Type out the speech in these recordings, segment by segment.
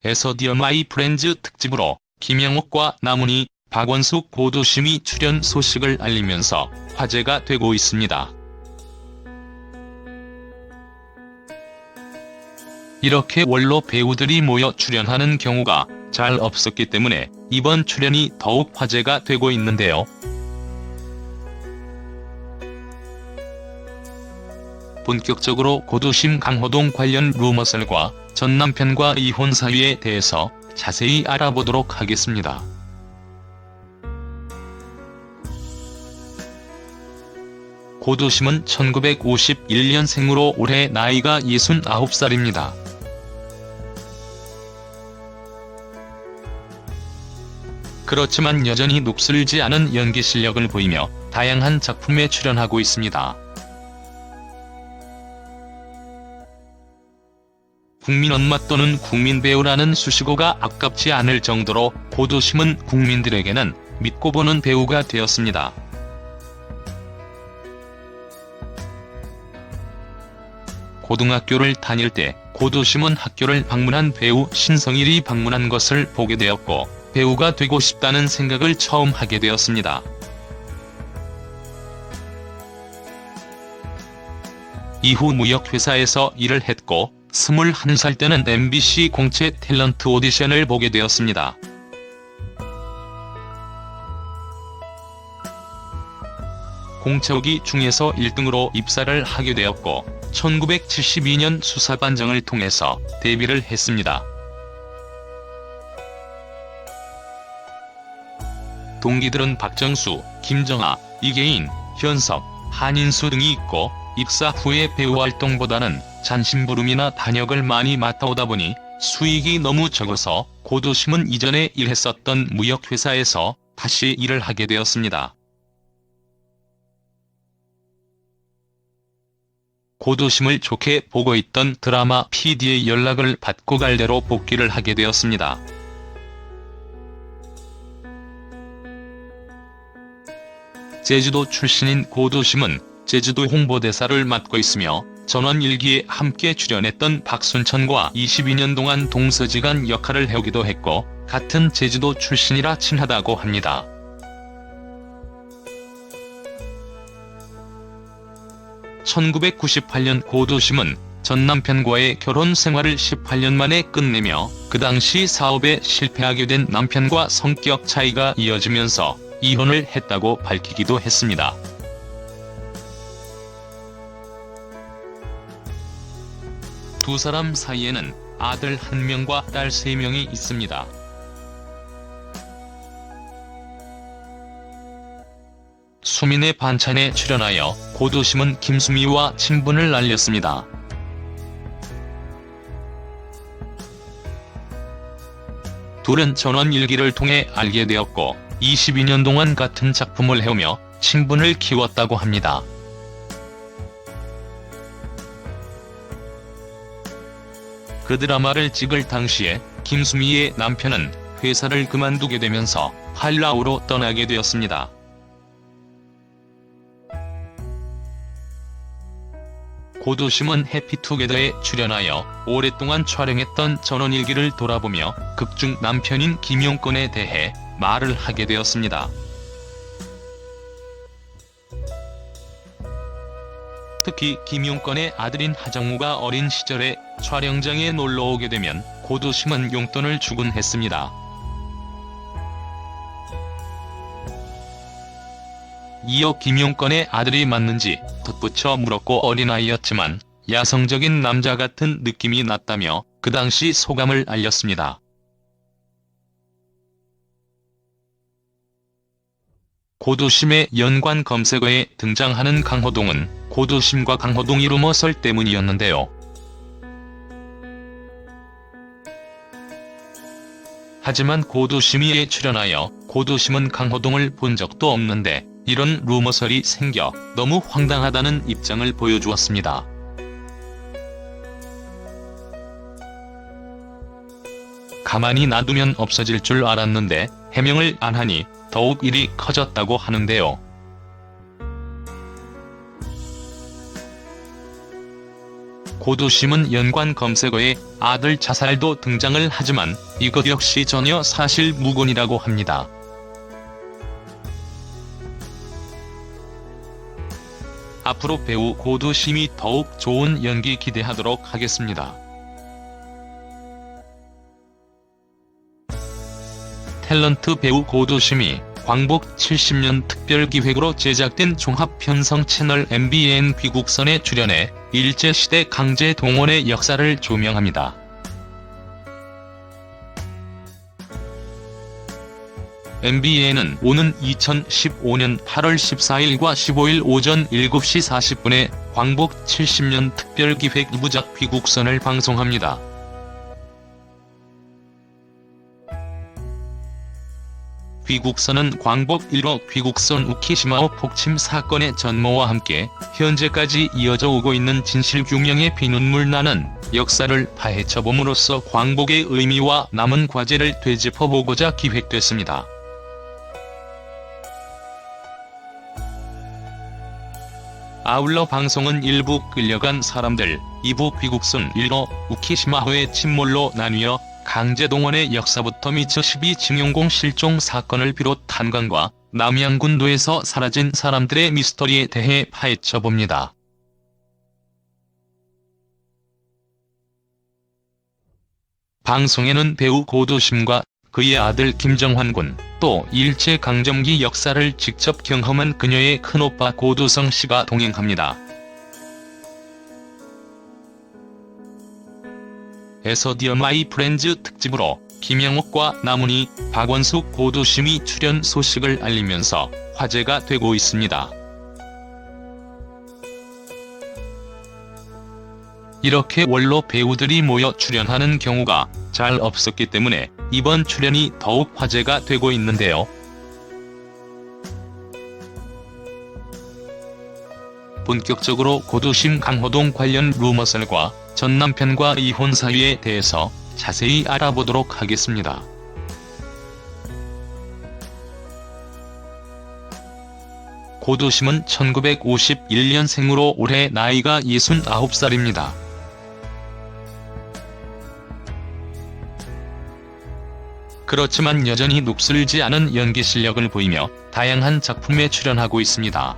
에서 디어 마이 프렌즈 특집으로 김영옥과 나문희, 박원숙, 고도심이 출연 소식을 알리면서 화제가 되고 있습니다. 이렇게 원로 배우들이 모여 출연하는 경우가 잘 없었기 때문에 이번 출연이 더욱 화제가 되고 있는데요. 본격적으로 고도심 강호동 관련 루머설과 전 남편과 이혼 사유에 대해서 자세히 알아보도록 하겠습니다. 고도심은 1951년생으로 올해 나이가 69살입니다. 그렇지만 여전히 녹슬지 않은 연기 실력을 보이며 다양한 작품에 출연하고 있습니다. 국민 엄마 또는 국민 배우라는 수식어가 아깝지 않을 정도로 고도심은 국민들에게는 믿고 보는 배우가 되었습니다. 고등학교를 다닐 때 고도심은 학교를 방문한 배우 신성일이 방문한 것을 보게 되었고 배우가 되고 싶다는 생각을 처음 하게 되었습니다. 이후 무역회사에서 일을 했고 21살 때는 MBC 공채 탤런트 오디션을 보게 되었습니다. 공채오기 중에서 1등으로 입사를 하게 되었고 1972년 수사반장을 통해서 데뷔를 했습니다. 동기들은 박정수, 김정아, 이계인, 현석, 한인수 등이 있고 입사 후에 배우 활동보다는 잔심부름이나 단역을 많이 맡아오다 보니 수익이 너무 적어서 고도심은 이전에 일했었던 무역회사에서 다시 일을 하게 되었습니다. 고도심을 좋게 보고 있던 드라마 PD의 연락을 받고 갈래로 복귀를 하게 되었습니다. 제주도 출신인 고도심은 제주도 홍보대사를 맡고 있으며 전원일기에 함께 출연했던 박순천과 22년 동안 동서지간 역할을 해오기도 했고 같은 제주도 출신이라 친하다고 합니다. (1998년) 고도심은 전 남편과의 결혼 생활을 18년 만에 끝내며 그 당시 사업에 실패하게 된 남편과 성격 차이가 이어지면서 이혼을 했다고 밝히기도 했습니다. 두 사람 사이에는 아들 1명과 딸 3명이 있습니다. 수민의 반찬에 출연하여 고도심은 김수미와 친분을 알렸습니다. 둘은 전원일기를 통해 알게 되었고 22년 동안 같은 작품을 해오며 친분을 키웠다고 합니다. 그 드라마를 찍을 당시에 김수미의 남편은 회사를 그만두게 되면서 한라우로 떠나게 되었습니다. 고도심은 해피투게더에 출연하여 오랫동안 촬영했던 전원일기를 돌아보며 극중 남편인 김용건에 대해 말을 하게 되었습니다. 특히 김용건의 아들인 하정우가 어린 시절에 촬영장에 놀러오게 되면 고도심은 용돈을 주곤 했습니다. 이어 김용건의 아들이 맞는지 덧붙여 물었고 어린아이였지만 야성적인 남자 같은 느낌이 났다며 그 당시 소감을 알렸습니다. 고도심의 연관 검색어에 등장하는 강호동은 고도심과 강호동이 루머설 때문이었는데요. 하지만 고도심이에 출연하여 고도심은 강호동을 본 적도 없는데 이런 루머설이 생겨 너무 황당하다는 입장을 보여주었습니다. 가만히 놔두면 없어질 줄 알았는데 해명을 안 하니 더욱 일이 커졌다고 하는데요. 고도심은 연관 검색어에 아들 자살도 등장을 하지만 이것 역시 전혀 사실 무근이라고 합니다. 앞으로 배우 고도심이 더욱 좋은 연기 기대하도록 하겠습니다. 탤런트 배우 고도심이 광복 70년 특별기획으로 제작된 종합편성 채널 MBN 귀국선에 출연해 일제시대 강제동원의 역사를 조명합니다. MBN은 오는 2015년 8월 14일과 15일 오전 7시 40분에 광복 70년 특별기획 2부작 귀국선을 방송합니다. 귀국선은 광복 1호 귀국선 우키시마호 폭침 사건의 전모와 함께 현재까지 이어져 오고 있는 진실규명의 피눈물 나는 역사를 파헤쳐봄으로써 광복의 의미와 남은 과제를 되짚어보고자 기획됐습니다. 아울러 방송은 1부 끌려간 사람들, 2부 귀국선 1호 우키시마호의 침몰로 나뉘어 강제동원의 역사부터 미처 12징용공 실종 사건을 비롯 탄광과 남양군도에서 사라진 사람들의 미스터리에 대해 파헤쳐봅니다. 방송에는 배우 고도심과 그의 아들 김정환 군, 또 일제강점기 역사를 직접 경험한 그녀의 큰오빠 고도성 씨가 동행합니다. 에서 디어 마이 프렌즈 특집으로 김영옥과 나문희, 박원숙, 고도심이 출연 소식을 알리면서 화제가 되고 있습니다. 이렇게 원로 배우들이 모여 출연하는 경우가 잘 없었기 때문에 이번 출연이 더욱 화제가 되고 있는데요. 본격적으로 고도심 강호동 관련 루머설과 전 남편과 이혼 사유에 대해서 자세히 알아보도록 하겠습니다. 고도심은 1951년생으로 올해 나이가 69살입니다. 그렇지만 여전히 녹슬지 않은 연기 실력을 보이며 다양한 작품에 출연하고 있습니다.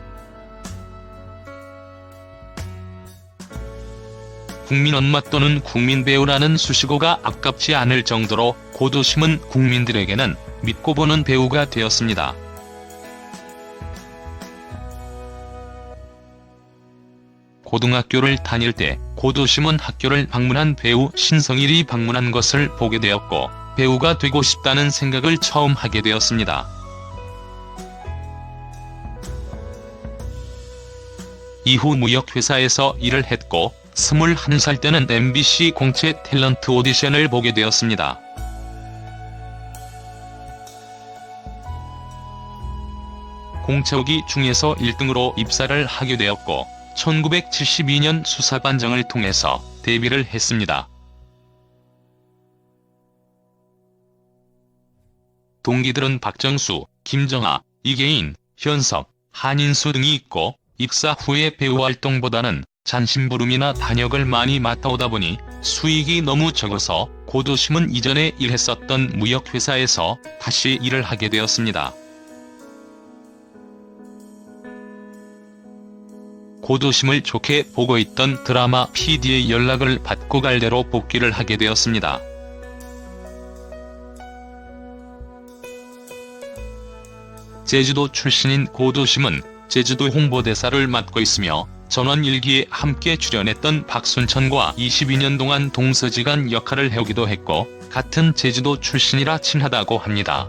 국민 엄마 또는 국민 배우라는 수식어가 아깝지 않을 정도로 고도심은 국민들에게는 믿고 보는 배우가 되었습니다. 고등학교를 다닐 때 고도심은 학교를 방문한 배우 신성일이 방문한 것을 보게 되었고 배우가 되고 싶다는 생각을 처음 하게 되었습니다. 이후 무역회사에서 일을 했고 21살 때는 MBC 공채 탤런트 오디션을 보게 되었습니다. 공채오기 중에서 1등으로 입사를 하게 되었고 1972년 수사반장을 통해서 데뷔를 했습니다. 동기들은 박정수, 김정아, 이계인, 현석, 한인수 등이 있고 입사 후에 배우 활동보다는 잔심부름이나 단역을 많이 맡아오다 보니 수익이 너무 적어서 고도심은 이전에 일했었던 무역회사에서 다시 일을 하게 되었습니다. 고도심을 좋게 보고 있던 드라마 PD의 연락을 받고 갈대로 복귀를 하게 되었습니다. 제주도 출신인 고도심은 제주도 홍보대사를 맡고 있으며 전원일기에 함께 출연했던 박순천과 22년 동안 동서지간 역할을 해오기도 했고 같은 제주도 출신이라 친하다고 합니다.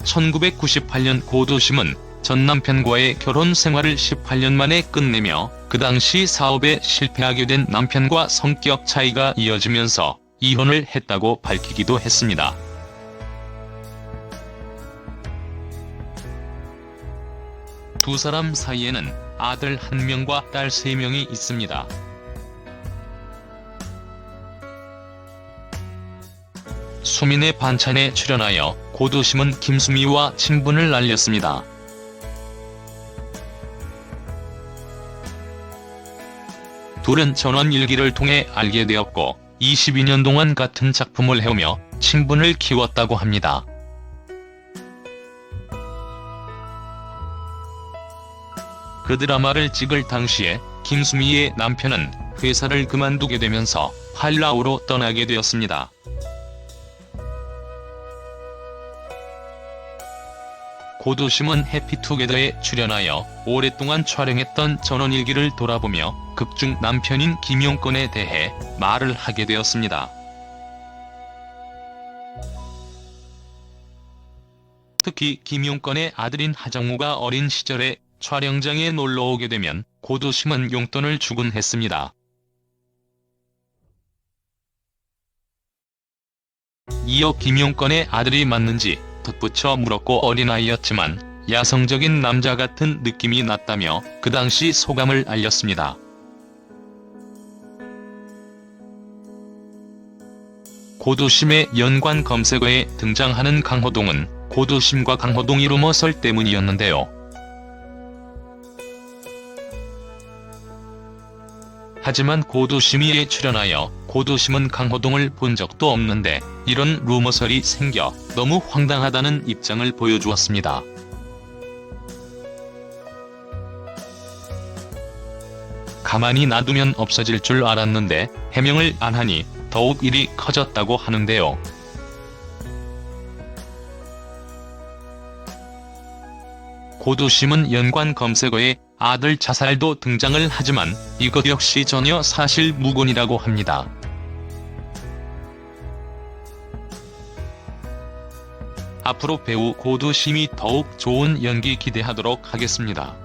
(1998년) 고도심은 전 남편과의 결혼 생활을 18년 만에 끝내며 그 당시 사업에 실패하게 된 남편과 성격 차이가 이어지면서 이혼을 했다고 밝히기도 했습니다. 두 사람 사이에는 아들 1명과 딸 3명이 있습니다. 수민의 반찬에 출연하여 고도심은 김수미와 친분을 알렸습니다. 둘은 전원일기를 통해 알게 되었고 22년 동안 같은 작품을 해오며 친분을 키웠다고 합니다. 그 드라마를 찍을 당시에 김수미의 남편은 회사를 그만두게 되면서 팔라우로 떠나게 되었습니다. 고도심은 해피투게더에 출연하여 오랫동안 촬영했던 전원일기를 돌아보며 극중 남편인 김용건에 대해 말을 하게 되었습니다. 특히 김용건의 아들인 하정우가 어린 시절에 촬영장에 놀러오게 되면 고도심은 용돈을 주곤 했습니다. 이어 김용건의 아들이 맞는지 덧붙여 물었고 어린아이였지만 야성적인 남자 같은 느낌이 났다며 그 당시 소감을 알렸습니다. 고도심의 연관 검색어에 등장하는 강호동은 고도심과 강호동이 루머설 때문이었는데요. 하지만 고도심이에 출연하여 고도심은 강호동을 본 적도 없는데 이런 루머설이 생겨 너무 황당하다는 입장을 보여주었습니다. 가만히 놔두면 없어질 줄 알았는데 해명을 안 하니 더욱 일이 커졌다고 하는데요. 고도심은 연관 검색어에 아들 자살도 등장을 하지만 이것 역시 전혀 사실 무근이라고 합니다. 앞으로 배우 고도심이 더욱 좋은 연기 기대하도록 하겠습니다.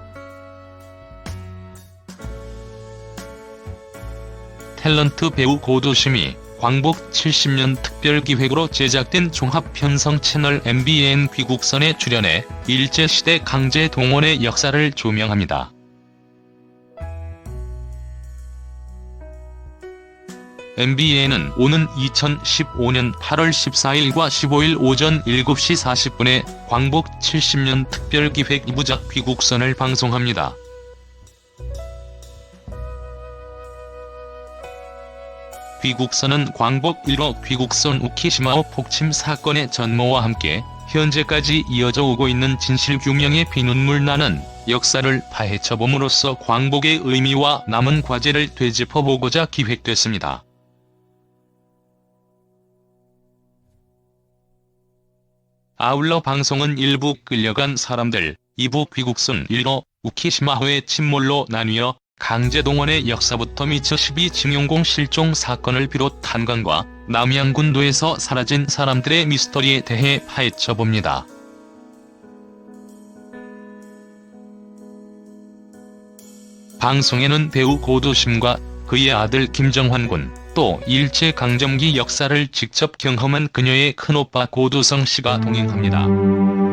탤런트 배우 고도심이 광복 70년 특별기획으로 제작된 종합편성 채널 MBN 귀국선에 출연해 일제시대 강제동원의 역사를 조명합니다. MBN은 오는 2015년 8월 14일과 15일 오전 7시 40분에 광복 70년 특별기획 2부작 귀국선을 방송합니다. 귀국선은 광복 1호 귀국선 우키시마오 폭침 사건의 전모와 함께 현재까지 이어져 오고 있는 진실규명의 피눈물 나는 역사를 파헤쳐봄으로써 광복의 의미와 남은 과제를 되짚어보고자 기획됐습니다. 아울러 방송은 1부 끌려간 사람들, 2부 귀국선 1호 우키시마호의 침몰로 나뉘어 강제동원의 역사부터 미처 12징용공 실종 사건을 비롯 탄광과 남양군도에서 사라진 사람들의 미스터리에 대해 파헤쳐봅니다. 방송에는 배우 고도심과 그의 아들 김정환 군, 또 일제강점기 역사를 직접 경험한 그녀의 큰오빠 고도성 씨가 동행합니다.